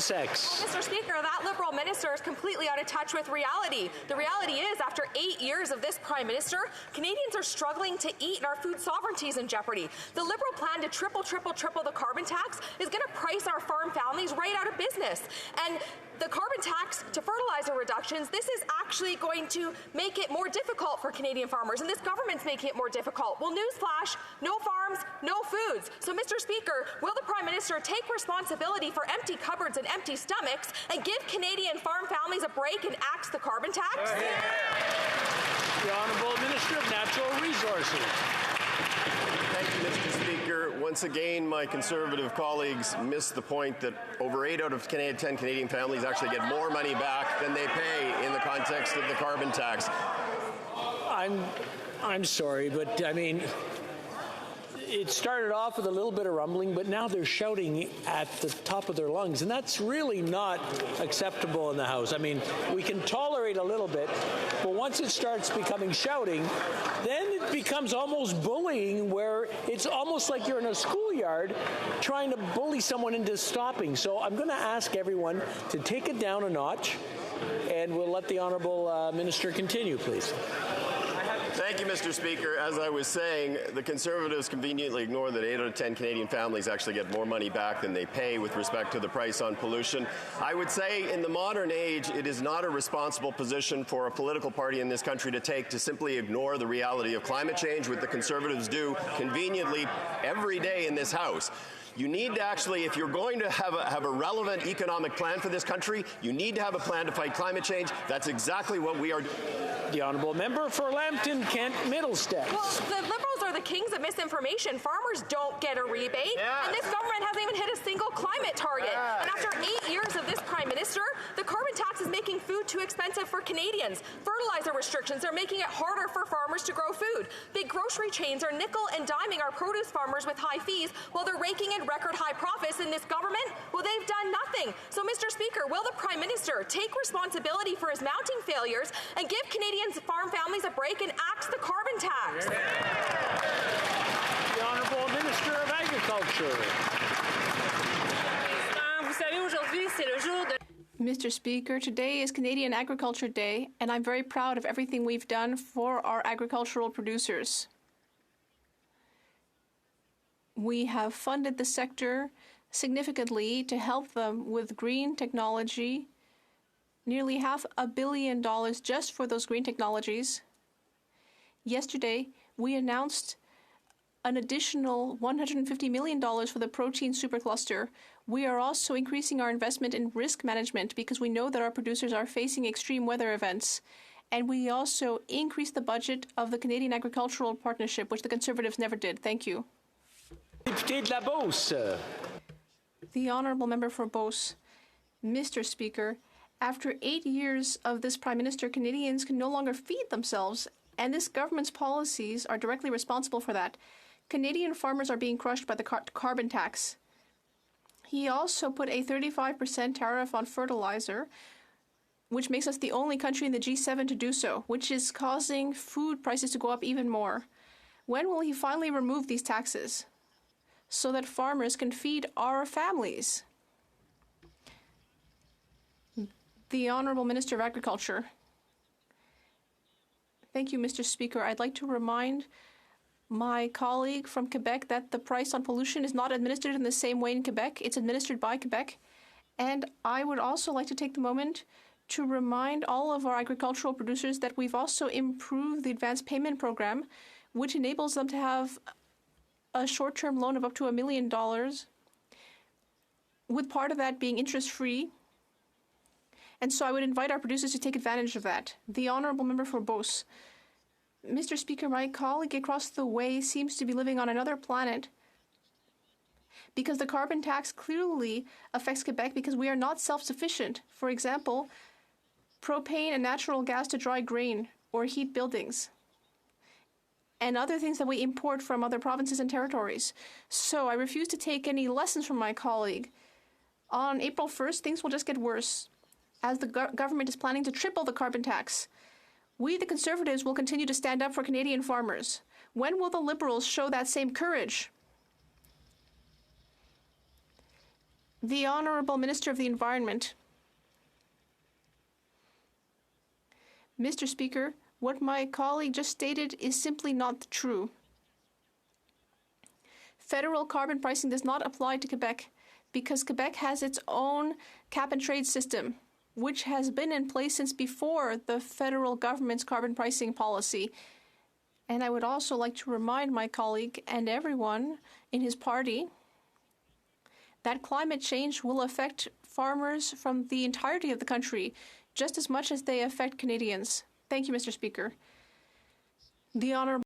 Middlesex. Mr. Speaker, that Liberal minister is completely out of touch with reality. The reality is, after 8 years of this Prime Minister, Canadians are struggling to eat and our food sovereignty is in jeopardy. The Liberal plan to triple the carbon tax is going to price our farm families right out of business. And the carbon tax to fertilizer reductions, this is actually going to make it more difficult for Canadian farmers, and this government's making it more difficult. Well, newsflash, no farms, no foods. So, Mr. Speaker, will the Prime Minister take responsibility for empty cupboards and empty stomachs and give Canadian farm families a break and axe the carbon tax? The Honourable Minister of Natural Resources. Thank you, Mr. Speaker. Once again, my Conservative colleagues missed the point that over 8 out of 10 Canadian families actually get more money back than they pay in the context of the carbon tax. I'm sorry, but I mean, it started off with a little bit of rumbling, but now they're shouting at the top of their lungs, and that's really not acceptable in the House. I mean, we can tolerate a little bit, but once it starts becoming shouting, then it becomes almost bullying, where it's almost like you're in a schoolyard trying to bully someone into stopping. So I'm going to ask everyone to take it down a notch, and we'll let the Honourable Minister continue, please. Thank you, Mr. Speaker. As I was saying, the Conservatives conveniently ignore that 8 out of 10 Canadian families actually get more money back than they pay with respect to the price on pollution. I would say in the modern age, it is not a responsible position for a political party in this country to take to simply ignore the reality of climate change, which the Conservatives do conveniently every day in this House. You need to actually, if you're going to have a relevant economic plan for this country, you need to have a plan to fight climate change. That's exactly what we are doing. The Honourable Member for Lambton, Kent, Middlesex. Well, the Liberals are the kings of misinformation. Farmers don't get a rebate, and this government hasn't even hit a single climate target. And after 8 years of this Prime Minister, the carbon tax is making food too expensive for Canadians. Fertilizer restrictions are making it harder for farmers to grow food. Big grocery chains are nickel and diming our produce farmers with high fees while they're raking in record high profits. In this government, well, they've done nothing. So, Mr. Speaker, will the Prime Minister take responsibility for his mounting failures and give Canadian farm families a break and axe the carbon tax? The Honourable Minister of Agriculture. Mr. Speaker, today is Canadian Agriculture Day, and I'm very proud of everything we've done for our agricultural producers. We have funded the sector significantly to help them with green technology, nearly $500 million just for those green technologies. Yesterday, we announced an additional $150 million for the protein supercluster. We are also increasing our investment in risk management because we know that our producers are facing extreme weather events. And we also increased the budget of the Canadian Agricultural Partnership, which the Conservatives never did. Thank you. Député de la Beauce. The Honourable Member for Beauce. Mr. Speaker, after 8 years of this Prime Minister, Canadians can no longer feed themselves, and this government's policies are directly responsible for that. Canadian farmers are being crushed by the carbon tax. He also put a 35% tariff on fertilizer, which makes us the only country in the G7 to do so, which is causing food prices to go up even more. When will he finally remove these taxes so that farmers can feed our families? The Honourable Minister of Agriculture. Thank you, Mr. Speaker. I'd like to remind my colleague from Quebec that the price on pollution is not administered in the same way in Quebec. It's administered by Quebec. And I would also like to take the moment to remind all of our agricultural producers that we've also improved the advance payment program, which enables them to have a short-term loan of up to $1 million, with part of that being interest-free. And so I would invite our producers to take advantage of that. The Honourable Member for Beauce. Mr. Speaker, my colleague across the way seems to be living on another planet because the carbon tax clearly affects Quebec because we are not self-sufficient. For example, propane and natural gas to dry grain or heat buildings, and other things that we import from other provinces and territories. So I refuse to take any lessons from my colleague. On April 1st, things will just get worse, as the government is planning to triple the carbon tax. We, the Conservatives, will continue to stand up for Canadian farmers. When will the Liberals show that same courage? The Honourable Minister of the Environment. Mr. Speaker, what my colleague just stated is simply not true. Federal carbon pricing does not apply to Quebec because Quebec has its own cap-and-trade system, which has been in place since before the federal government's carbon pricing policy. And I would also like to remind my colleague and everyone in his party that climate change will affect farmers from the entirety of the country just as much as they affect Canadians. Thank you, Mr. Speaker. The Honourable